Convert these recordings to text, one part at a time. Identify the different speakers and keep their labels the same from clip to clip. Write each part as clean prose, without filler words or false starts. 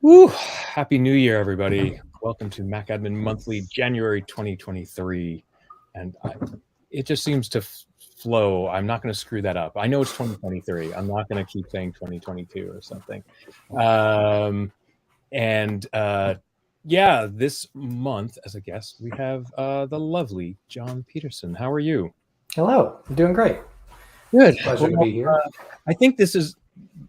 Speaker 1: Woo! Happy New Year, everybody. Welcome to MacAdmin Monthly, January 2023. And it just seems to flow. I'm not going to screw that up. I know it's 2023. I'm not going to keep saying 2022 or something. Yeah, this month as a guest, we have the lovely John Peterson. How are you?
Speaker 2: Hello, I'm doing great.
Speaker 1: Good.
Speaker 2: Pleasure to
Speaker 1: Well,
Speaker 2: be here.
Speaker 1: I think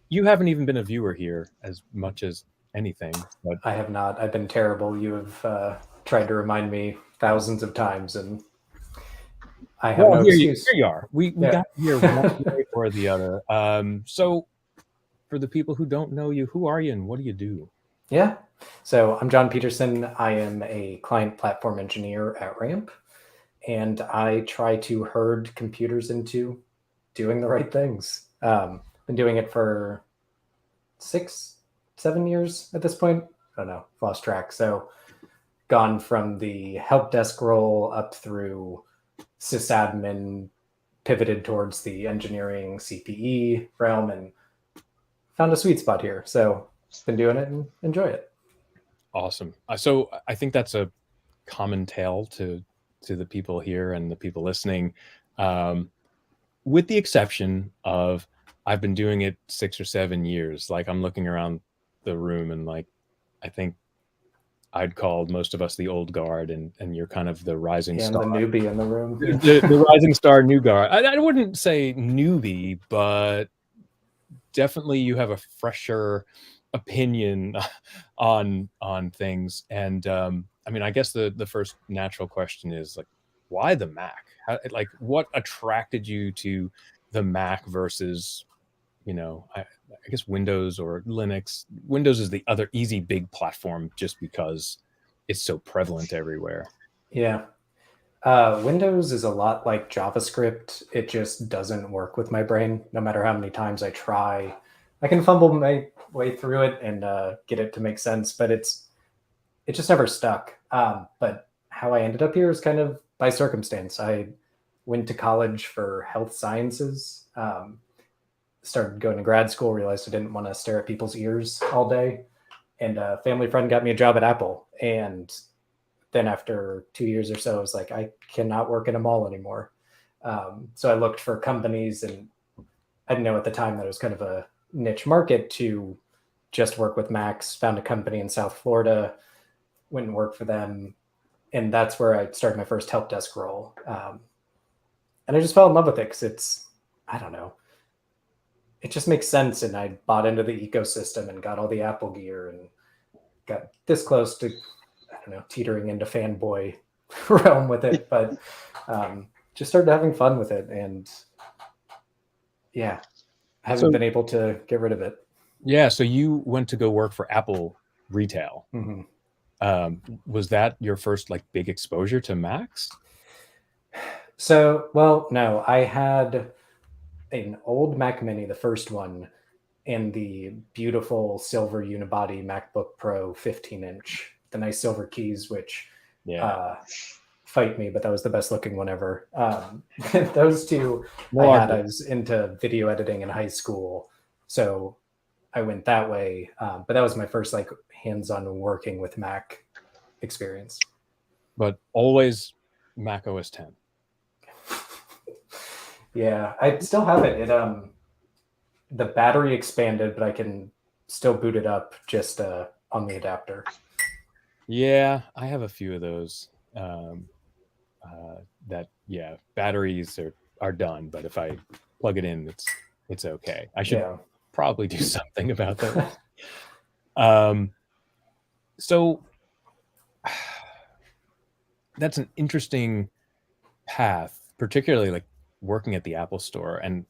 Speaker 1: you haven't even been a viewer here as much as anything, but
Speaker 2: I have not. I've been terrible. You have tried to remind me thousands of times, and I have
Speaker 1: well,
Speaker 2: no
Speaker 1: here
Speaker 2: excuse.
Speaker 1: you are. We
Speaker 2: Yeah.
Speaker 1: got here one way or the other. So for the people who don't know you, who are you and what do you do?
Speaker 2: Yeah. So I'm John Peterson. I am a client platform engineer at Ramp, and I try to herd computers into doing the right things. Been doing it for 6, 7 years at this point. I don't know, lost track. So gone from the help desk role up through sysadmin, pivoted towards the engineering CPE realm, and found a sweet spot here. So been doing it and enjoy it.
Speaker 1: Awesome. So I think that's a common tale to the people here and the people listening, um, with the exception of I've been doing it 6 or 7 years. Like I'm looking around the room and like I think I'd call most of us the old guard, and you're kind of the rising
Speaker 2: And
Speaker 1: star.
Speaker 2: the newbie in the room. Yeah.
Speaker 1: The rising star new guard. I wouldn't say newbie, but definitely you have a fresher opinion on things. And I mean, I guess the first natural question is like, why the Mac? Like, what attracted you to the Mac versus, I guess Windows or Linux? Windows is the other easy big platform just because it's so prevalent everywhere.
Speaker 2: Yeah. Windows is a lot like JavaScript. It just doesn't work with my brain. No matter how many times I try, I can fumble my way through it and get it to make sense, but it just never stuck. But how I ended up here is kind of by circumstance. I went to college for health sciences, started going to grad school, realized I didn't want to stare at people's ears all day. And a family friend got me a job at Apple. And then after 2 years or so, I was like, I cannot work in a mall anymore. So I looked for companies, and I didn't know at the time that it was kind of a niche market to just work with Macs. Found a company in South Florida, went and worked for them, and that's where I started my first help desk role. And I just fell in love with it because I don't know, it just makes sense. And I bought into the ecosystem and got all the Apple gear and got this close to, I don't know, teetering into fanboy realm with it, but just started having fun with it. And yeah, haven't
Speaker 1: So
Speaker 2: been able to get rid of it.
Speaker 1: yeah, so you went to go work for Apple retail.
Speaker 2: Mm-hmm.
Speaker 1: Was that your first like big exposure to Macs?
Speaker 2: So, well, no, I had an old Mac Mini, the first one, and the beautiful silver unibody MacBook Pro 15-inch, the nice silver keys, which
Speaker 1: Yeah.
Speaker 2: uh, fight me, but that was the best looking one ever. Those two I
Speaker 1: No
Speaker 2: had.
Speaker 1: argument.
Speaker 2: I was into video editing in high school, so I went that way. But that was my first like hands-on working with Mac experience.
Speaker 1: But always Mac OS 10.
Speaker 2: Yeah, I still have it. It the battery expanded, but I can still boot it up just on the adapter.
Speaker 1: Yeah, I have a few of those. Um, that yeah, batteries are done, but if I plug it in, it's okay. I should
Speaker 2: Yeah.
Speaker 1: probably do something about that. Um, so that's an interesting path, particularly like working at the Apple Store. And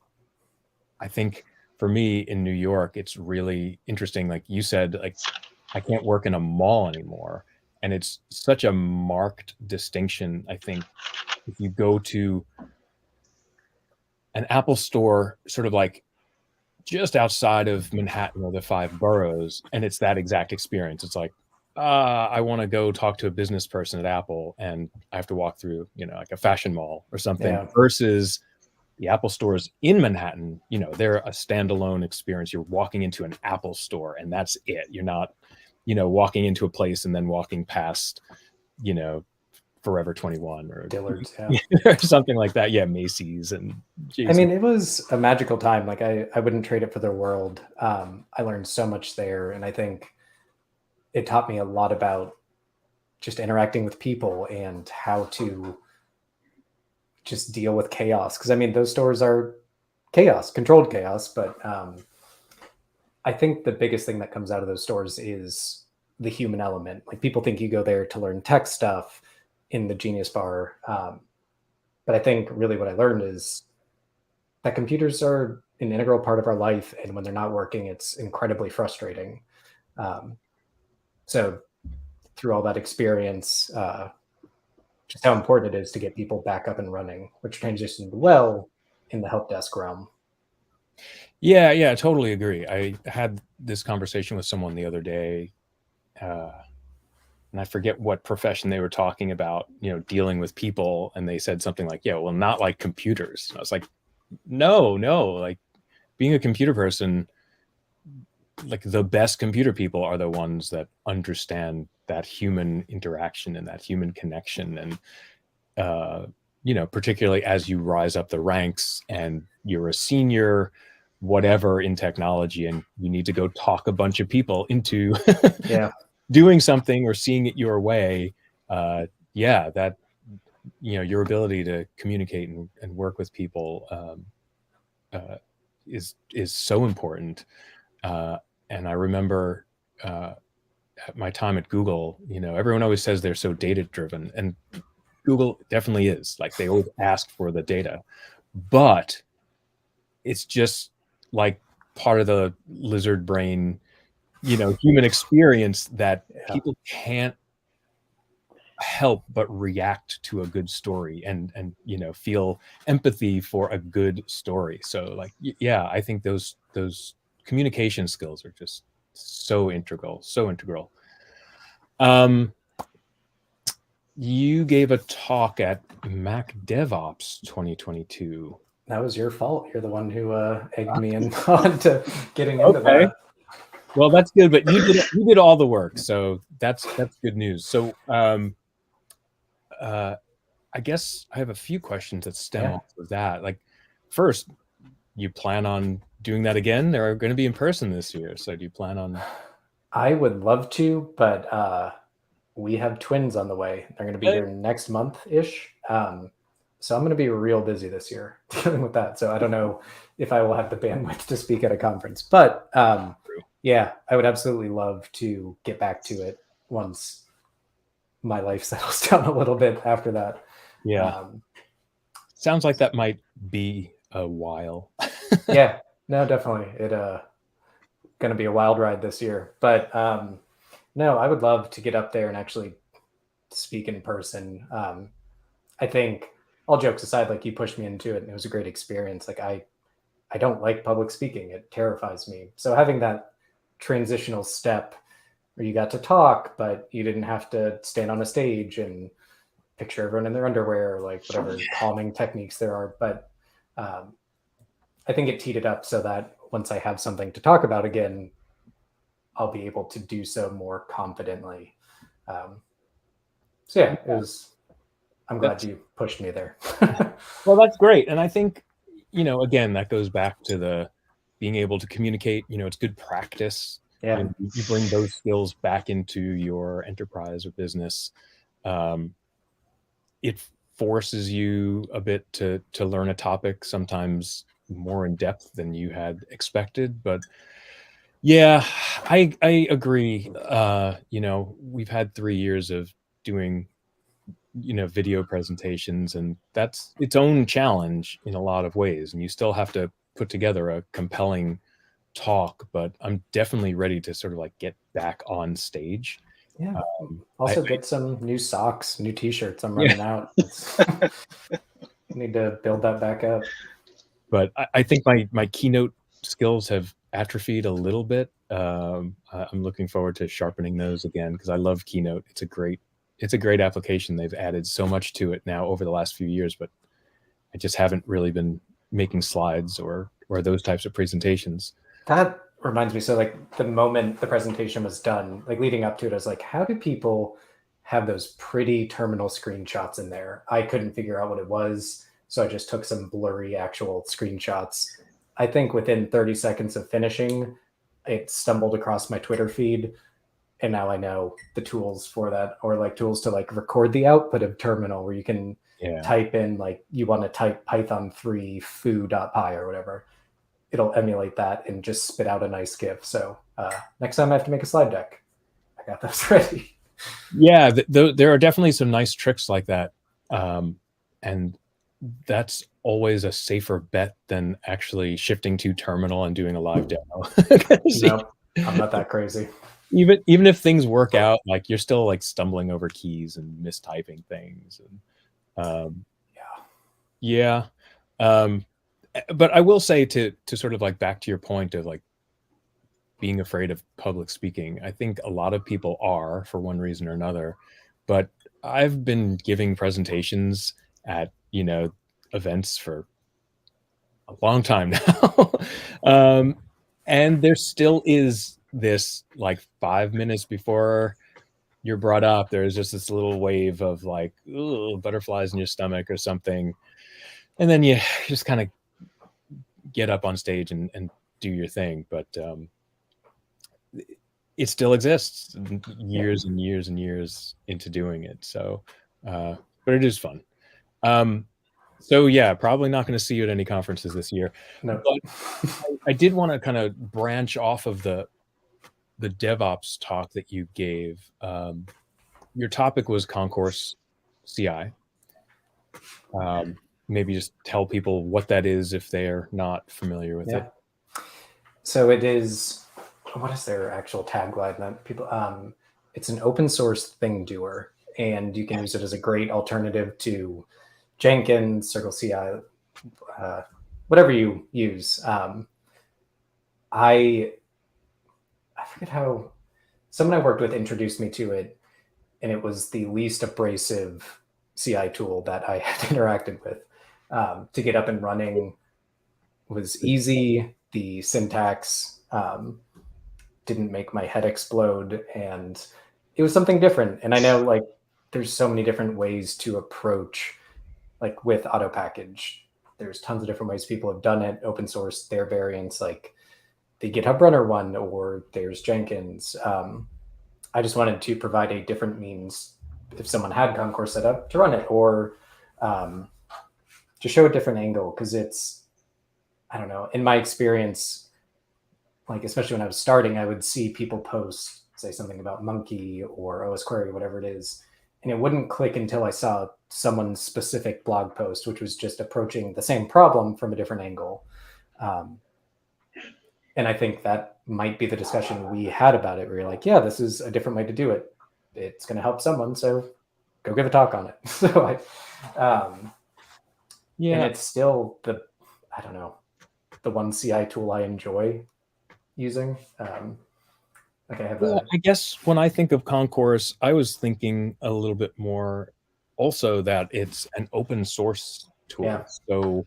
Speaker 1: I think for me in New York, it's really interesting. Like you said, like I can't work in a mall anymore. And it's such a marked distinction. I think if you go to an Apple store, sort of like just outside of Manhattan or the five boroughs, and it's that exact experience. It's like, I want to go talk to a business person at Apple, and I have to walk through, like a fashion mall or something,
Speaker 2: Yeah.
Speaker 1: versus the Apple stores in Manhattan. They're a standalone experience. You're walking into an Apple store, and that's it. You're not walking into a place and then walking past, you know, Forever 21 or
Speaker 2: Dillard's, yeah.
Speaker 1: or something like that. Yeah, Macy's and
Speaker 2: I
Speaker 1: JC.
Speaker 2: mean, it was a magical time. Like I wouldn't trade it for the world. I learned so much there, and I think it taught me a lot about just interacting with people and how to just deal with chaos. Because I mean, those stores are chaos, controlled chaos. But I think the biggest thing that comes out of those stores is the human element. Like people think you go there to learn tech stuff in the Genius Bar, but I think really what I learned is that computers are an integral part of our life, and when they're not working, it's incredibly frustrating. Um, so through all that experience, just how important it is to get people back up and running, which transitioned well in the help desk realm.
Speaker 1: Yeah, I totally agree. I had this conversation with someone the other day, uh, and I forget what profession they were talking about, dealing with people, and they said something like, "Yeah, well, not like computers." And I was like, "No, like being a computer person, like the best computer people are the ones that understand that human interaction and that human connection, and particularly as you rise up the ranks and you're a senior whatever in technology and you need to go talk a bunch of people into
Speaker 2: Yeah,
Speaker 1: doing something or seeing it your way. Yeah, that your ability to communicate and work with people is so important. And I remember at my time at Google, everyone always says they're so data driven, and Google definitely is. Like they always ask for the data, but it's just like part of the lizard brain, human experience that
Speaker 2: yeah,
Speaker 1: people can't help but react to a good story and feel empathy for a good story. So like yeah, I think those communication skills are just so integral. um you gave a talk at Mac DevOps 2022.
Speaker 2: that was your fault. You're the one who egged me in onto getting into
Speaker 1: Okay,
Speaker 2: that.
Speaker 1: well that's good, but you did all the work, so that's good news. So I guess I have a few questions that stem
Speaker 2: Yeah,
Speaker 1: off of that. Like, first, you plan on doing that again? They're going to be in person this year, so do you plan on?
Speaker 2: I would love to, but we have twins on the way. They're going to be here next month ish. So I'm going to be real busy this year dealing with that. So I don't know if I will have the bandwidth to speak at a conference, but yeah, I would absolutely love to get back to it once my life settles down a little bit after that.
Speaker 1: Yeah,
Speaker 2: Um,
Speaker 1: sounds like that might be a while.
Speaker 2: yeah, no, definitely. It going to be a wild ride this year, but no, I would love to get up there and actually speak in person. I think all jokes aside, like you pushed me into it and it was a great experience. Like I don't like public speaking. It terrifies me. So having that transitional step where you got to talk, but you didn't have to stand on a stage and picture everyone in their underwear, like whatever calming techniques there are. But um, I think it teed it up so that once I have something to talk about again, I'll be able to do so more confidently. Um, so yeah, it was. I'm glad
Speaker 1: That's
Speaker 2: you pushed me there.
Speaker 1: well, that's great, and I think again that goes back to the being able to communicate. It's good practice.
Speaker 2: Yeah.
Speaker 1: You bring those skills back into your enterprise or business. Um, it forces you a bit to learn a topic, sometimes more in depth than you had expected. But yeah, I agree. We've had 3 years of doing video presentations, and that's its own challenge in a lot of ways, and you still have to put together a compelling talk. But I'm definitely ready to sort of like get back on stage.
Speaker 2: Yeah.
Speaker 1: I
Speaker 2: Also get some new socks, new t-shirts. I'm
Speaker 1: Yeah.
Speaker 2: running out. Need to build that back up.
Speaker 1: But I think my keynote skills have atrophied a little bit. I'm looking forward to sharpening those again because I love Keynote. It's a great application. They've added so much to it now over the last few years, but I just haven't really been making slides or those types of presentations.
Speaker 2: That reminds me. So like the moment the presentation was done, like leading up to it, I was like, how do people have those pretty terminal screenshots in there? I couldn't figure out what it was. So I just took some blurry actual screenshots. I think within 30 seconds of finishing, it stumbled across my Twitter feed. And now I know the tools for that, or like tools to like record the output of terminal where you can
Speaker 1: Yeah.
Speaker 2: type in like you want to type python3 foo.py or whatever. It'll emulate that and just spit out a nice GIF. So next time I have to make a slide deck, I got those ready.
Speaker 1: Yeah, there are definitely some nice tricks like that. And that's always a safer bet than actually shifting to terminal and doing a live demo.
Speaker 2: No, I'm not that crazy.
Speaker 1: Even if things work out, like you're still like stumbling over keys and mistyping things. And yeah. But I will say to sort of like back to your point of like being afraid of public speaking, I think a lot of people are for one reason or another. But I've been giving presentations at, events for a long time now. And there still is this like 5 minutes before you're brought up, there's just this little wave of like, ooh, butterflies in your stomach or something. And then you just kind of get up on stage and do your thing. But it still exists years and years and years into doing it. So, but it is fun. So yeah, probably not going to see you at any conferences this year.
Speaker 2: No.
Speaker 1: But I did want to kind of branch off of the DevOps talk that you gave. Your topic was concourse CI. Maybe just tell people what that is if they're not familiar with it.
Speaker 2: So it is, what is their actual tagline that people, it's an open source thing doer, and you can use it as a great alternative to Jenkins, Circle CI, whatever you use. I forget how someone I worked with introduced me to it, and it was the least abrasive CI tool that I had interacted with. To get up and running was easy. The syntax didn't make my head explode, and it was something different. And I know like there's so many different ways to approach like with auto package. There's tons of different ways people have done it, open source, their variants, like the GitHub Runner one, or there's Jenkins. I just wanted to provide a different means if someone had Concourse set up to run it, or to show a different angle, because it's, I don't know, in my experience, like especially when I was starting, I would see people post, say something about Monkey or OS Query, whatever it is, and it wouldn't click until I saw someone's specific blog post, which was just approaching the same problem from a different angle. And I think that might be the discussion we had about it, where you're like, yeah, this is a different way to do it. It's going to help someone, so go give a talk on it. So
Speaker 1: Yeah.
Speaker 2: And it's still I don't know, the one CI tool I enjoy using. Like
Speaker 1: I guess when I think of Concourse, I was thinking a little bit more also that it's an open source tool.
Speaker 2: Yeah.
Speaker 1: So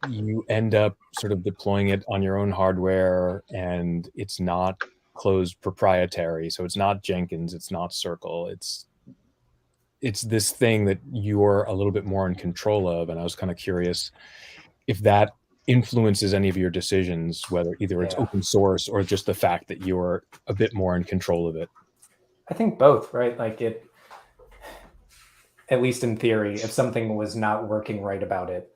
Speaker 1: you end up sort of deploying it on your own hardware, and it's not closed proprietary. So it's not Jenkins, it's not Circle. It's this thing that you're a little bit more in control of. And I was kind of curious if that influences any of your decisions, whether either it's open source or just the fact that you're a bit more in control of it.
Speaker 2: I think both, right? Like it, at least in theory, if something was not working right about it,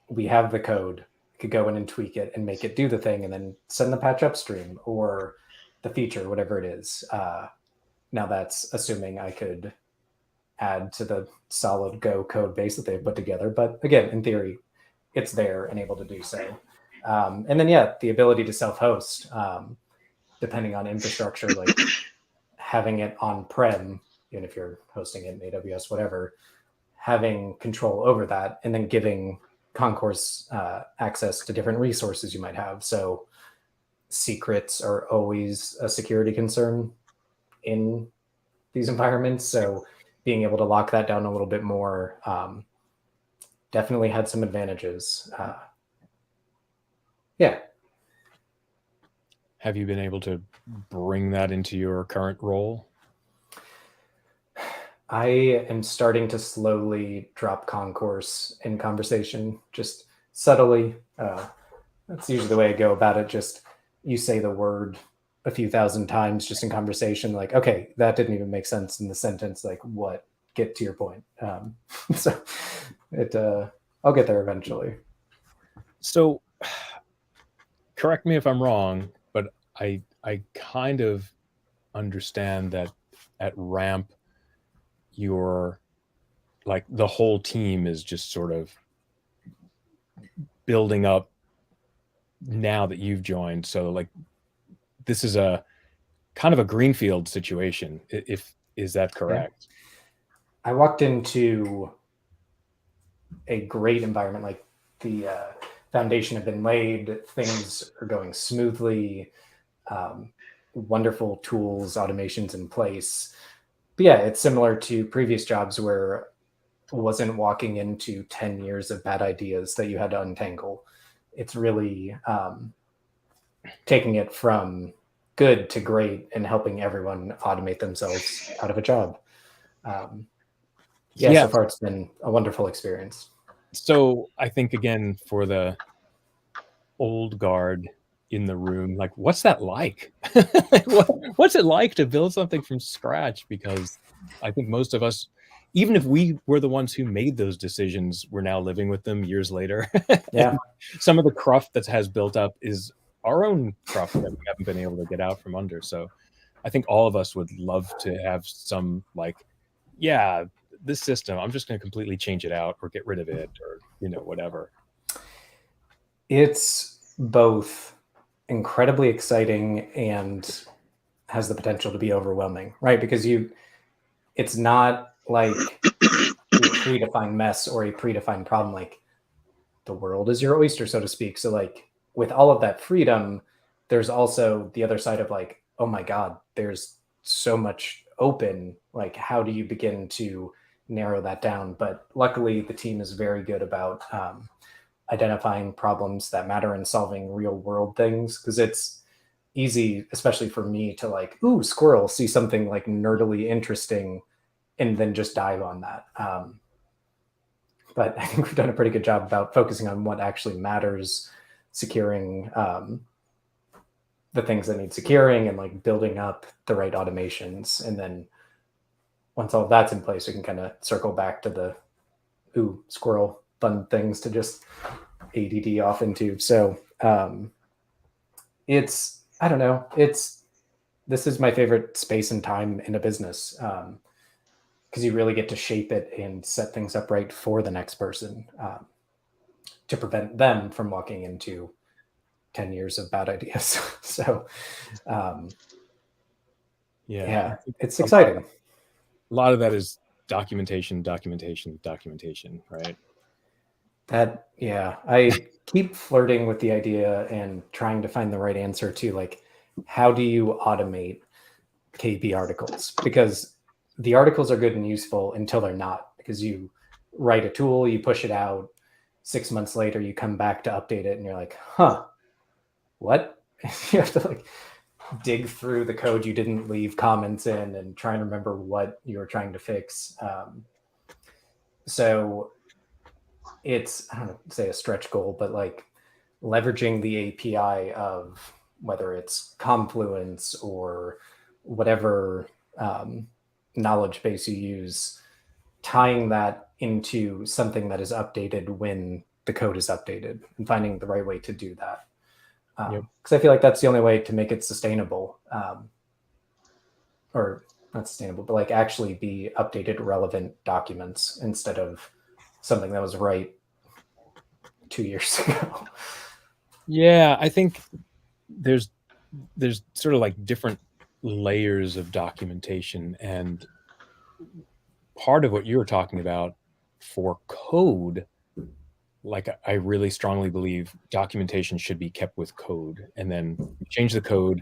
Speaker 2: we have the code, could go in and tweak it and make it do the thing, and then send the patch upstream or the feature, whatever it is. Now that's assuming I could add to the solid Go code base that they've put together. But again, in theory, it's there and able to do so. And then, yeah, the ability to self-host, depending on infrastructure, like having it on-prem, even if you're hosting it in AWS, whatever, having control over that, and then giving Concourse access to different resources you might have. So secrets are always a security concern in these environments. So being able to lock that down a little bit more definitely had some advantages. Yeah.
Speaker 1: Have you been able to bring that into your current role?
Speaker 2: I am starting to slowly drop concourse in conversation, just subtly. That's usually the way I go about it. Just you say the word a few thousand times just in conversation, like, okay, that didn't even make sense in the sentence. Like, what? Get to your point. So it, I'll get there eventually.
Speaker 1: So, correct me if I'm wrong, but I kind of understand that at Ramp, you're like the whole team is just sort of building up now that you've joined. So like this is a kind of a greenfield situation. If is that
Speaker 2: Yeah.
Speaker 1: correct?
Speaker 2: I walked into a great environment. Like the foundation had been laid, things are going smoothly, wonderful tools, automations in place. But yeah, it's similar to previous jobs where it wasn't walking into 10 years of bad ideas that you had to untangle. It's really taking it from good to great and helping everyone automate themselves out of a job. Yeah,
Speaker 1: Yeah.
Speaker 2: so far it's been a wonderful experience.
Speaker 1: So I think again for the old guard in the room, like what's that like? Like, what's it like to build something from scratch? Because I think most of us, even if we were the ones who made those decisions, we're now living with them years later.
Speaker 2: Yeah.
Speaker 1: And some of the cruft that has built up is our own cruft that we haven't been able to get out from under. So I think all of us would love to have some like, yeah, this system, I'm just going to completely change it out or get rid of it or, whatever.
Speaker 2: It's both incredibly exciting and has the potential to be overwhelming, right? Because it's not like a predefined mess or a predefined problem. Like the world is your oyster, so to speak. So like with all of that freedom, there's also the other side of like, oh my God, there's so much open. Like, how do you begin to narrow that down? But luckily, the team is very good about identifying problems that matter and solving real world things, because it's easy, especially for me, to like, ooh, squirrel, see something like nerdily interesting and then just dive on that. But I think we've done a pretty good job about focusing on what actually matters, securing the things that need securing, and like building up the right automations. And then once all of that's in place, we can kind of circle back to the ooh, squirrel fun things to just ADD off into. So it's, I don't know, this is my favorite space and time in a business, because you really get to shape it and set things up right for the next person, to prevent them from walking into 10 years of bad ideas. So
Speaker 1: Yeah.
Speaker 2: yeah, it's
Speaker 1: A lot,
Speaker 2: exciting.
Speaker 1: a lot of that is documentation, documentation, documentation, right?
Speaker 2: That, yeah, I keep flirting with the idea and trying to find the right answer to like, how do you automate KB articles? Because the articles are good and useful until they're not, because you write a tool, you push it out, 6 months later, you come back to update it and you're like, huh, what? You have to like dig through the code you didn't leave comments in and try and remember what you were trying to fix. So it's, I don't know, say a stretch goal, but like leveraging the API of whether it's Confluence or whatever knowledge base you use, tying that into something that is updated when the code is updated, and finding the right way to do that.
Speaker 1: Yep.
Speaker 2: Because I feel like that's the only way to make it sustainable, or not sustainable, but like actually be updated, relevant documents instead of something that was right 2 years ago.
Speaker 1: Yeah, I think there's sort of like different layers of documentation, and part of what you were talking about for code, like I really strongly believe documentation should be kept with code, and then you change the code.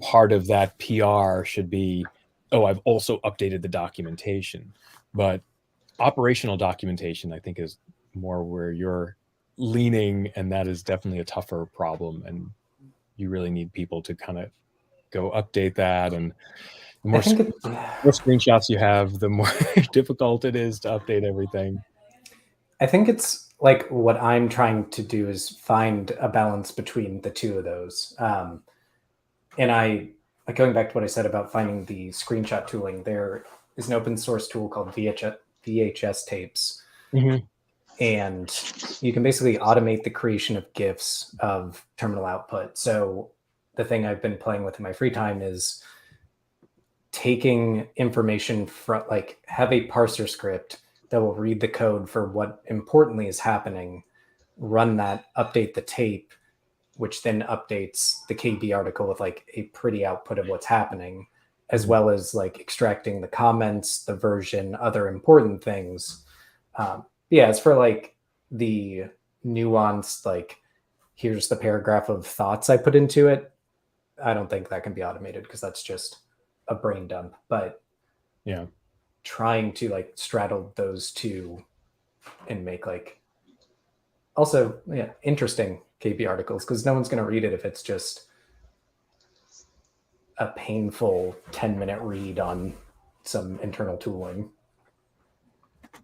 Speaker 1: Part of that PR should be, oh, I've also updated the documentation. But operational documentation, I think, is more where you're leaning, and that is definitely a tougher problem. And you really need people to kind of go update that, and the
Speaker 2: I
Speaker 1: more
Speaker 2: think
Speaker 1: more screenshots you have, the more difficult it is to update everything.
Speaker 2: I think it's like what I'm trying to do is find a balance between the two of those. And I, like going back to what I said about finding the screenshot tooling, there is an open source tool called VHS tapes.
Speaker 1: Mm-hmm.
Speaker 2: And you can basically automate the creation of GIFs of terminal output. So the thing I've been playing with in my free time is taking information from, like, have a parser script that will read the code for what importantly is happening, run that, update the tape, which then updates the KB article with like a pretty output of what's happening, as well as like extracting the comments, the version, other important things. Yeah, as for like the nuanced, like, here's the paragraph of thoughts I put into it, I don't think that can be automated because that's just a brain dump. But
Speaker 1: Yeah.
Speaker 2: trying to like straddle those two and make like also interesting KB articles, because no one's going to read it if it's just a painful 10-minute read on some internal tooling.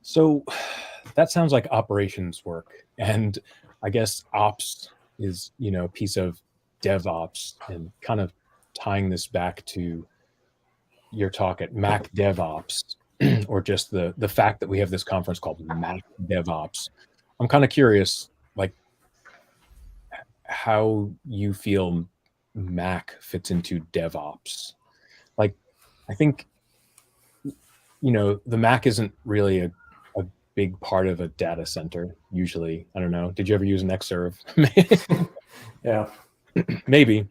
Speaker 1: So that sounds like operations work, and I guess ops is, a piece of DevOps, and kind of tying this back to your talk at Mac DevOps, or just the fact that we have this conference called Mac DevOps. I'm kind of curious, like, how you feel Mac fits into DevOps. Like, I think, the Mac isn't really a big part of a data center usually. I don't know. Did you ever use an Xserve?
Speaker 2: Yeah.
Speaker 1: Maybe.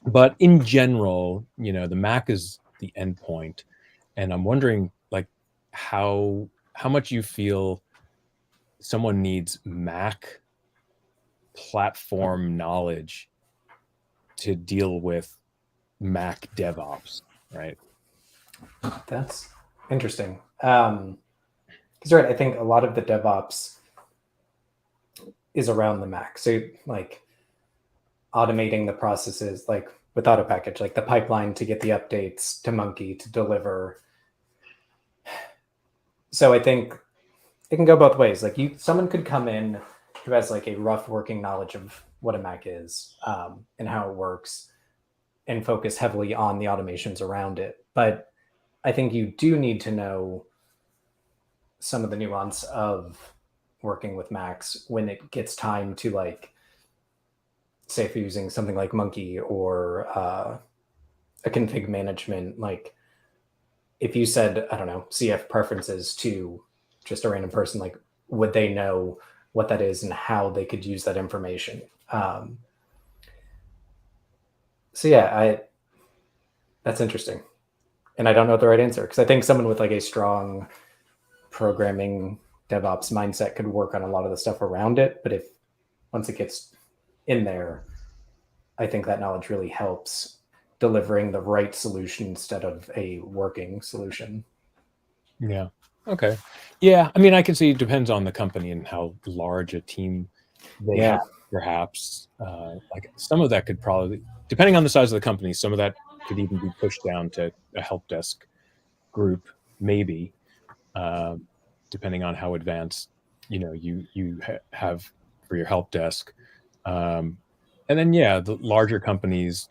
Speaker 1: But in general, the Mac is the endpoint. And I'm wondering, like, how much you feel someone needs Mac platform knowledge to deal with Mac DevOps, right?
Speaker 2: That's interesting. Because right, I think a lot of the DevOps is around the Mac. So like automating the processes, like with auto package, like the pipeline to get the updates to Monkey to deliver. So I think it can go both ways. Like someone could come in who has like a rough working knowledge of what a Mac is, and how it works, and focus heavily on the automations around it. But I think you do need to know some of the nuance of working with Macs when it gets time to, like, say if you're using something like Monkey or a config management, like if you said, I don't know, CF preferences to just a random person, like would they know what that is and how they could use that information? So yeah, that's interesting. And I don't know the right answer, because I think someone with like a strong programming DevOps mindset could work on a lot of the stuff around it. But if once it gets in there, I think that knowledge really helps delivering the right solution instead of a working solution.
Speaker 1: Yeah. Okay. Yeah. I mean, I can see it depends on the company and how large a team they have, perhaps. Like some of that could probably, depending on the size of the company, some of that could even be pushed down to a help desk group, maybe, depending on how advanced, you have for your help desk. And then, yeah, the larger companies,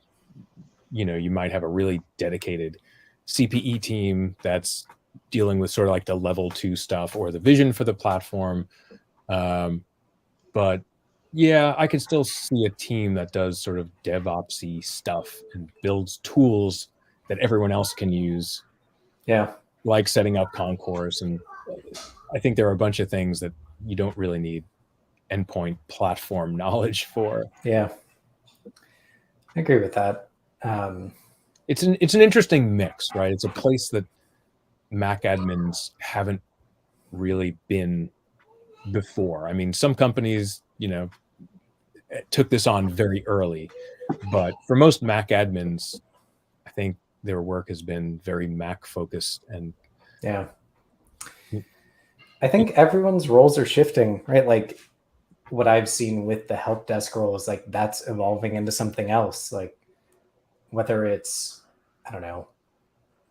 Speaker 1: you might have a really dedicated CPE team that's dealing with sort of like the level 2 stuff or the vision for the platform. But yeah, I can still see a team that does sort of DevOpsy stuff and builds tools that everyone else can use.
Speaker 2: Yeah.
Speaker 1: Like setting up concourse. And I think there are a bunch of things that you don't really need endpoint platform knowledge for.
Speaker 2: Yeah. I agree with that.
Speaker 1: It's an interesting mix, right? It's a place that Mac admins haven't really been before. I mean, some companies, took this on very early, but for most Mac admins, I think their work has been very Mac focused. And
Speaker 2: yeah, I think everyone's roles are shifting, right? Like what I've seen with the help desk role is like that's evolving into something else. Like whether it's, I don't know,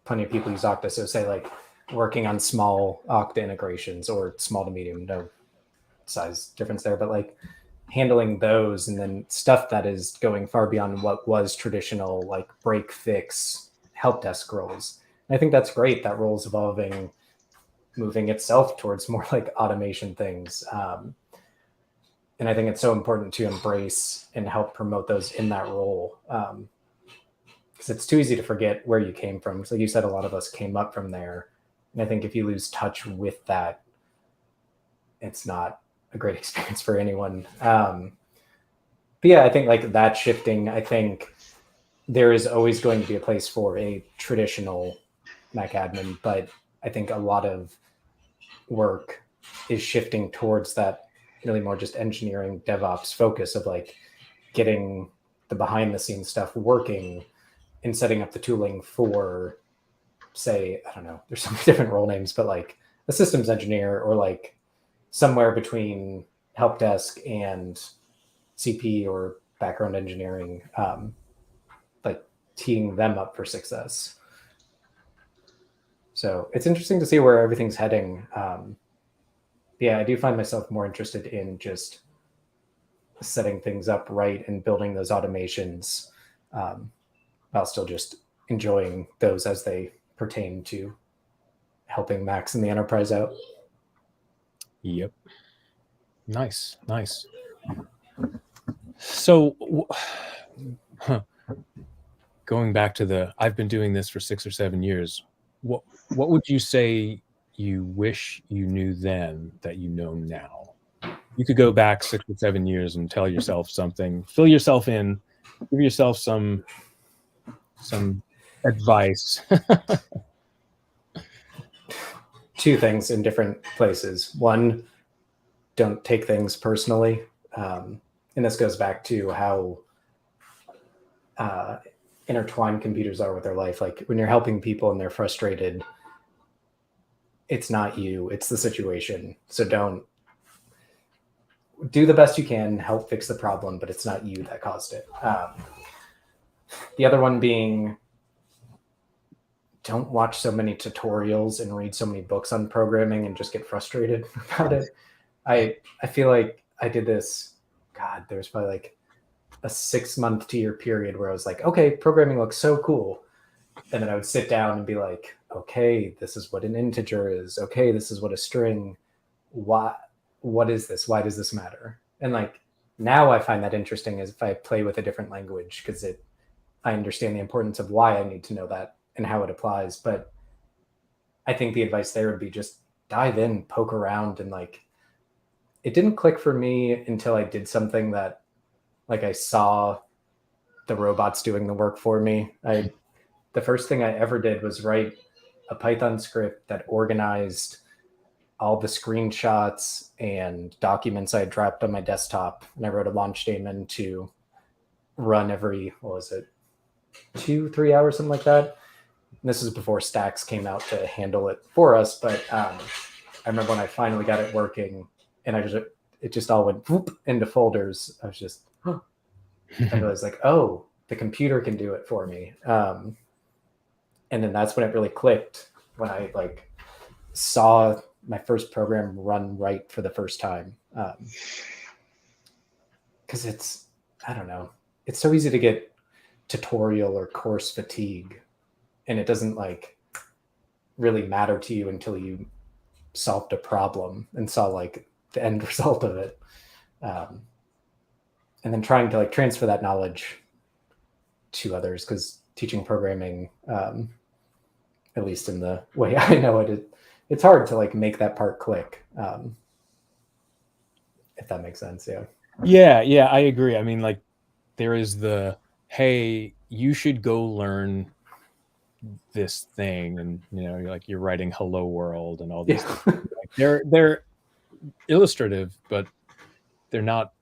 Speaker 2: plenty of people use Okta, so say like working on small Okta integrations or small to medium, no size difference there, but like handling those, and then stuff that is going far beyond what was traditional like break fix help desk roles. And I think that's great. That role is evolving, moving itself towards more like automation things. And I think it's so important to embrace and help promote those in that role. Because it's too easy to forget where you came from. Because like you said, a lot of us came up from there. And I think if you lose touch with that, it's not a great experience for anyone. But yeah, I think like that shifting, I think there is always going to be a place for a traditional MacAdmin, but I think a lot of work is shifting towards that really more just engineering DevOps focus of like getting the behind the scenes stuff working and setting up the tooling for, say, I don't know, there's so many different role names, but like a systems engineer or like somewhere between help desk and CP or background engineering, like teeing them up for success. So it's interesting to see where everything's heading. Yeah, I do find myself more interested in just setting things up right and building those automations, while still just enjoying those as they pertain to helping Max and the enterprise out.
Speaker 1: Yep. Nice. So, going back to I've been doing this for 6 or 7 years. What would you say you wish you knew then that you know now? You could go back 6 or 7 years and tell yourself something, fill yourself in, give yourself some advice.
Speaker 2: Two things in different places. One, don't take things personally. And this goes back to how intertwined computers are with their life. Like when you're helping people and they're frustrated, it's not you, it's the situation. So don't do the best you can, help fix the problem, but it's not you that caused it. The other one being, don't watch so many tutorials and read so many books on programming and just get frustrated about it. I feel like I did this, God, there's probably like a 6-month to year period where I was like, okay, programming looks so cool. And then I would sit down and be like, okay, this is what an integer is. Okay, this is what a string. What is this? Why does this matter? And like now I find that interesting as if I play with a different language, because I understand the importance of why I need to know that and how it applies. But I think the advice there would be just dive in, poke around, and like it didn't click for me until I did something that like I saw the robots doing the work for me. The first thing I ever did was write a Python script that organized all the screenshots and documents I had dropped on my desktop. And I wrote a launch daemon to run every, what was it, 2-3 hours, something like that. And this is before Stacks came out to handle it for us. But I remember when I finally got it working and it just all went whoop into folders. I was just, I realized like, oh, the computer can do it for me. And then that's when it really clicked, when I like saw my first program run right for the first time. Because it's, I don't know, it's so easy to get tutorial or course fatigue, and it doesn't like really matter to you until you solved a problem and saw like the end result of it. And then trying to like transfer that knowledge to others, because teaching programming, at least in the way I know it, it's hard to like make that part click. If that makes sense.
Speaker 1: Yeah, I agree. I mean, like there is hey, you should go learn this thing, and you're writing hello world and all these things. Like, they're illustrative, but they're not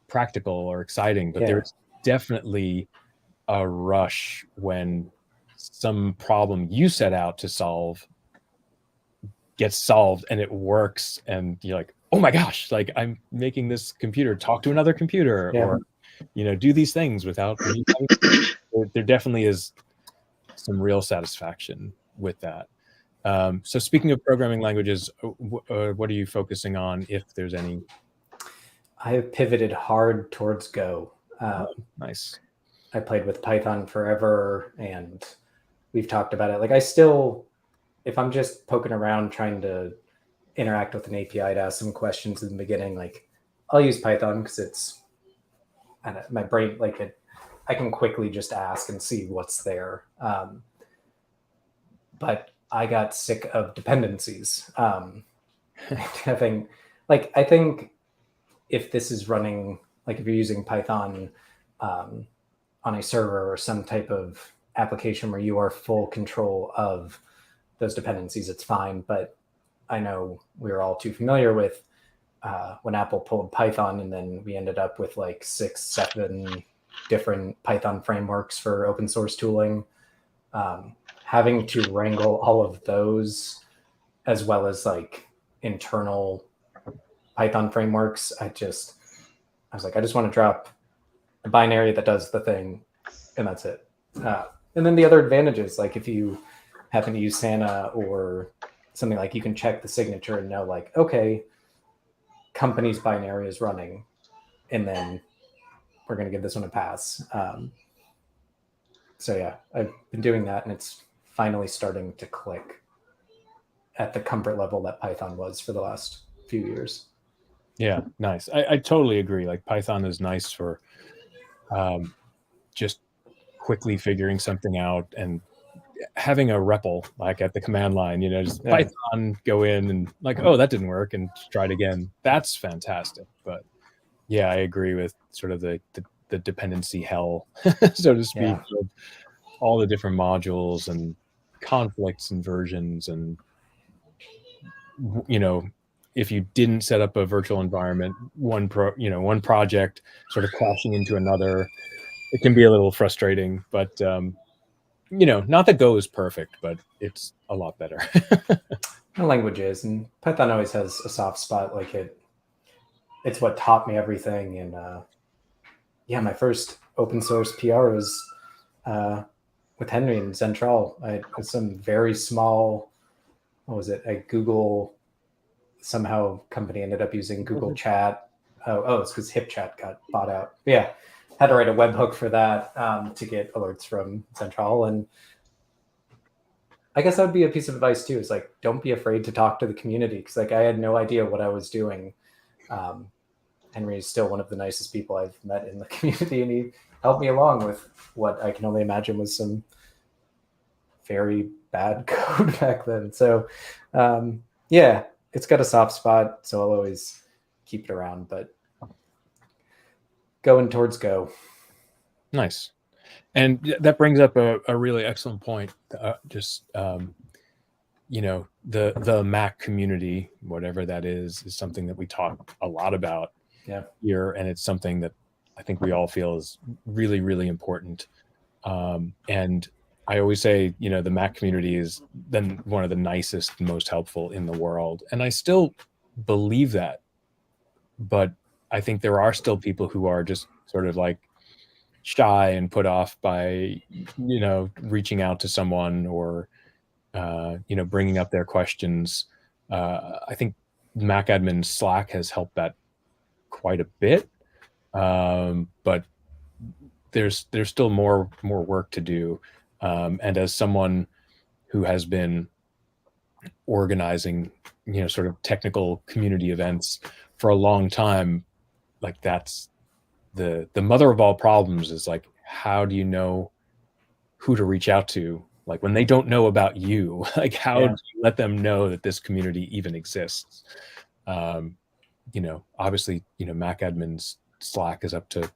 Speaker 1: practical or exciting. But there's definitely a rush when some problem you set out to solve gets solved and it works, and you're like, oh my gosh, like I'm making this computer talk to another computer,
Speaker 2: Yeah.
Speaker 1: or do these things without me there definitely is some real satisfaction with that. So speaking of programming languages, what are you focusing on, if there's any?
Speaker 2: I have pivoted hard towards Go.
Speaker 1: Nice.
Speaker 2: I played with Python forever, and we've talked about it. Like, I still, if I'm just poking around trying to interact with an API to ask some questions in the beginning, like, I'll use Python because it's, and my brain, like, I can quickly just ask and see what's there. But I got sick of dependencies. Having, like, I think if this is running, like, if you're using Python on a server or some type of application where you are full control of those dependencies, it's fine. But I know we're all too familiar with when Apple pulled Python, and then we ended up with like 6, 7 different Python frameworks for open source tooling. Having to wrangle all of those, as well as like internal Python frameworks, I was like, I just want to drop a binary that does the thing, and that's it. And then the other advantages, like if you happen to use Santa or something, like you can check the signature and know, like, okay, company's binary is running, and then we're going to give this one a pass. So yeah, I've been doing that, and it's finally starting to click at the comfort level that Python was for the last few years.
Speaker 1: Yeah, nice. I totally agree. Like Python is nice for just quickly figuring something out and having a REPL like at the command line, just Python, go in and like, oh, that didn't work, and try it again. That's fantastic. But yeah, I agree with sort of the dependency hell, so to speak, of all the different modules and conflicts and versions, and if you didn't set up a virtual environment, one project sort of crashing into another, it can be a little frustrating. But not that Go is perfect, but it's a lot better.
Speaker 2: Languages, and Python always has a soft spot. Like it's what taught me everything. And my first open source PR was with Henry and Zentral. I had some very small, what was it? A Google somehow company ended up using Google Chat. Oh, it's because HipChat got bought out. But yeah, had to write a webhook for that to get alerts from Zentral. And I guess that would be a piece of advice too, is like, don't be afraid to talk to the community, because like I had no idea what I was doing. Henry is still one of the nicest people I've met in the community, and he helped me along with what I can only imagine was some very bad code back then. So it's got a soft spot, so I'll always keep it around, but going towards Go.
Speaker 1: Nice. And that brings up a really excellent point. The Mac community, whatever that is something that we talk a lot about here, and it's something that I think we all feel is really, really important. And I always say, the Mac community is then one of the nicest, most helpful in the world. And I still believe that, but I think there are still people who are just sort of like shy and put off by, reaching out to someone or, bringing up their questions. I think MacAdmin Slack has helped that quite a bit. But there's still more work to do. And as someone who has been organizing, sort of technical community events for a long time, like that's the mother of all problems, is like, how do you know who to reach out to? Like when they don't know about you, like how do you let them know that this community even exists? Obviously, MacAdmin's Slack is up to,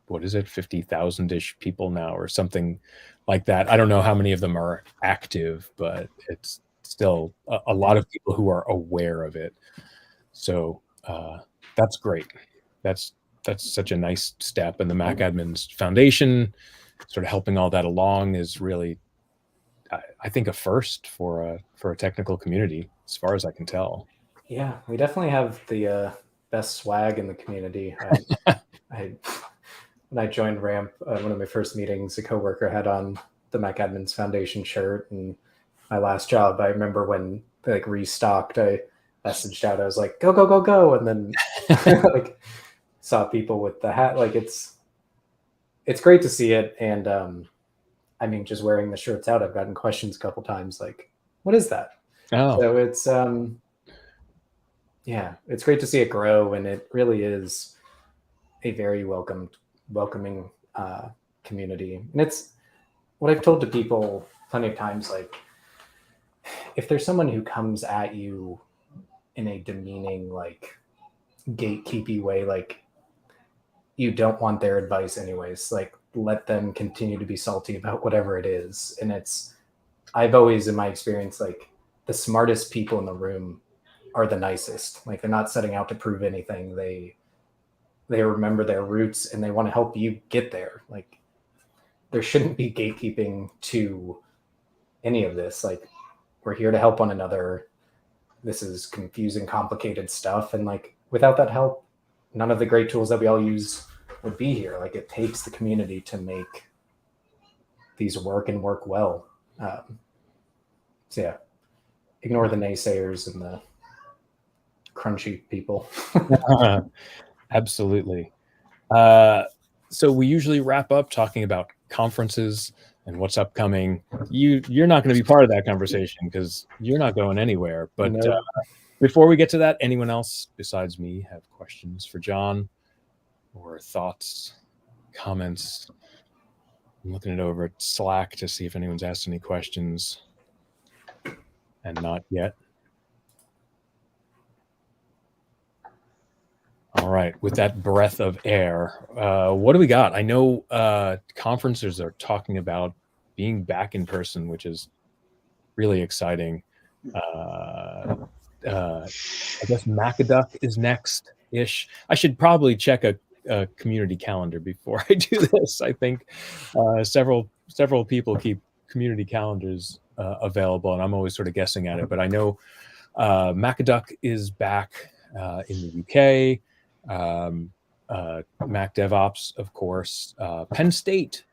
Speaker 1: what is it, 50,000-ish people now or something like that. I don't know how many of them are active, but it's still a lot of people who are aware of it. So that's great. That's such a nice step. And the MacAdmin's Foundation sort of helping all that along is really, I think, a first for a technical community, as far as I can tell.
Speaker 2: Yeah, we definitely have the best swag in the community. I when I joined Ramp, one of my first meetings, a coworker had on the MacAdmin's Foundation shirt, and my last job, I remember when they like restocked, I messaged out, I was like, "Go, go, go, go!" And then like saw people with the hat. Like it's great to see it, and I mean, just wearing the shirts out, I've gotten questions a couple times, like, "What is that?"
Speaker 1: Oh,
Speaker 2: So it's yeah, it's great to see it grow, and it really is a very welcoming community. And it's what I've told to people plenty of times. Like, if there's someone who comes at you in a demeaning, like gatekeepy way, like you don't want their advice anyways. Like, let them continue to be salty about whatever it is. And I've always, in my experience, like the smartest people in the room are the nicest. Like, they're not setting out to prove anything. They remember their roots and they want to help you get there. Like, there shouldn't be gatekeeping to any of this. Like, we're here to help one another. This is confusing, complicated stuff. And like, without that help, none of the great tools that we all use would be here. Like, it takes the community to make these work and work well. So yeah, ignore the naysayers and the crunchy people.
Speaker 1: absolutely. So we usually wrap up talking about conferences and what's upcoming. You're not going to be part of that conversation because you're not going anywhere. But
Speaker 2: No,
Speaker 1: before we get to that, anyone else besides me have questions for John or thoughts, comments? I'm looking it over at Slack to see if anyone's asked any questions, and not yet. All right, with that breath of air, what do we got? I know conferences are talking about being back in person, which is really exciting. I guess Macaduck is next-ish. I should probably check a community calendar before I do this. I think several people keep community calendars available, and I'm always sort of guessing at it. But I know Macaduck is back in the UK. Mac DevOps, of course. Penn State,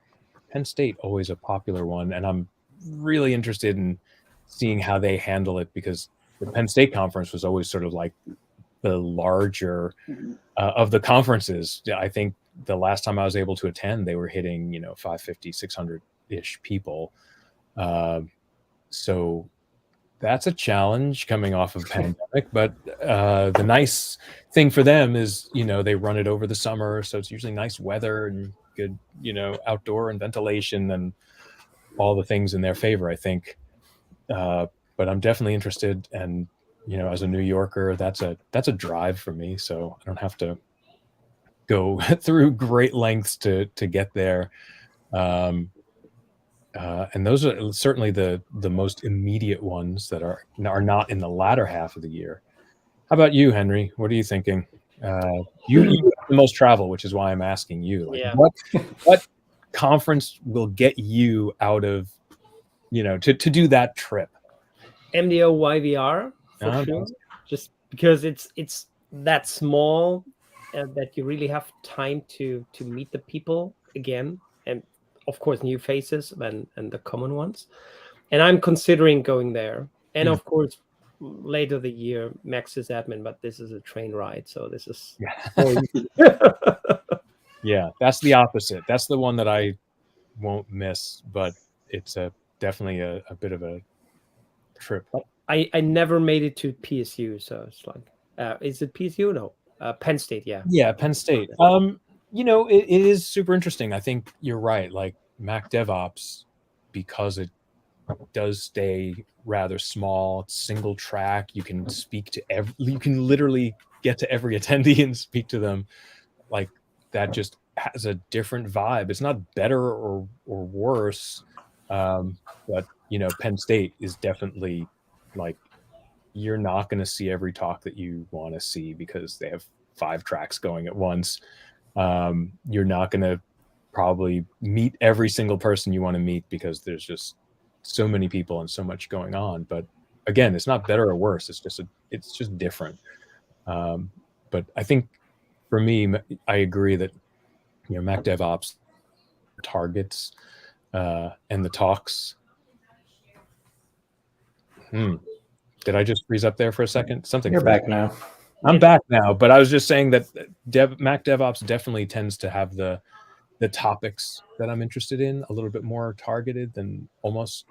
Speaker 1: always a popular one, and I'm really interested in seeing how they handle it because the Penn State conference was always sort of like the larger of the conferences. I think the last time I was able to attend, they were hitting 550, 600-ish people. So that's a challenge coming off of pandemic, but the nice thing for them is they run it over the summer, so it's usually nice weather and good outdoor and ventilation and all the things in their favor, I think. But I'm definitely interested, and as a New Yorker, that's a drive for me, so I don't have to go through great lengths to get there. And those are certainly the most immediate ones that are not in the latter half of the year. How about you, Henry? What are you thinking? You have the most travel, which is why I'm asking you. Like,
Speaker 3: Yeah.
Speaker 1: what conference will get you out of to do that trip?
Speaker 3: MDO YVR for
Speaker 1: Oh,
Speaker 3: sure.
Speaker 1: nice.
Speaker 3: Just because it's that small that you really have time to meet the people again, and of course new faces and the common ones. And I'm considering going there. And of course later the year Max's admin, but this is a train ride, so this is
Speaker 1: Yeah, that's the opposite. That's the one that I won't miss, but it's definitely a bit of a trip.
Speaker 3: I never made it to PSU, so it's like is it PSU? No, Penn State.
Speaker 1: Yeah, Penn State. It is super interesting. I think you're right. Like Mac DevOps, because it does stay rather small, it's single track. You can speak to you can literally get to every attendee and speak to them. Like, that just has a different vibe. It's not better or worse, but Penn State is definitely like, you're not going to see every talk that you want to see because they have 5 tracks going at once. You're not going to probably meet every single person you want to meet because there's just so many people and so much going on. But again, it's not better or worse. It's just different. But I think for me, I agree that, Mac DevOps targets and the talks. Did I just freeze up there for a second? Something.
Speaker 2: You're back now.
Speaker 1: I'm back now, but I was just saying that Mac DevOps definitely tends to have the topics that I'm interested in a little bit more targeted than almost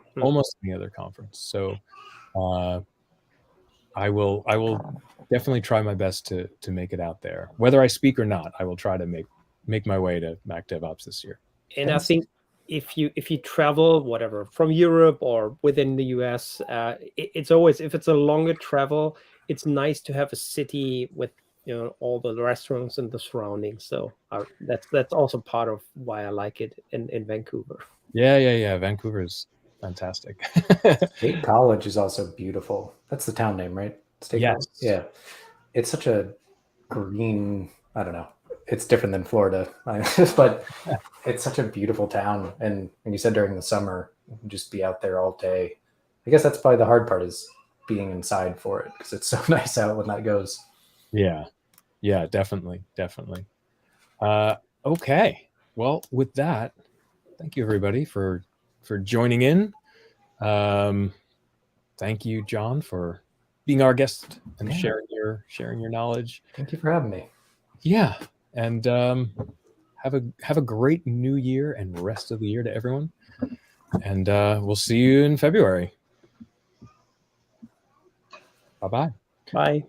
Speaker 1: any other conference. So I will definitely try my best to make it out there. Whether I speak or not, I will try to make my way to Mac DevOps this year.
Speaker 3: And I think if you travel, whatever, from Europe or within the US, it's always, if it's a longer travel, it's nice to have a city with all the restaurants and the surroundings. So that's also part of why I like it in Vancouver.
Speaker 1: Yeah. Vancouver is fantastic.
Speaker 2: State College is also beautiful. That's the town name, right? State
Speaker 1: Yes.
Speaker 2: College? Yeah. It's such a green, I don't know. It's different than Florida, but it's such a beautiful town. And you said during the summer, you can just be out there all day. I guess that's probably the hard part, is being inside for it, because it's so nice out when that goes.
Speaker 1: Yeah, definitely. Okay. Well, with that, thank you everybody for joining in. Thank you, John, for being our guest and sharing your knowledge.
Speaker 2: Thank you for having me.
Speaker 1: Yeah. And have a great new year and rest of the year to everyone. And we'll see you in February. Bye-bye.
Speaker 3: Bye.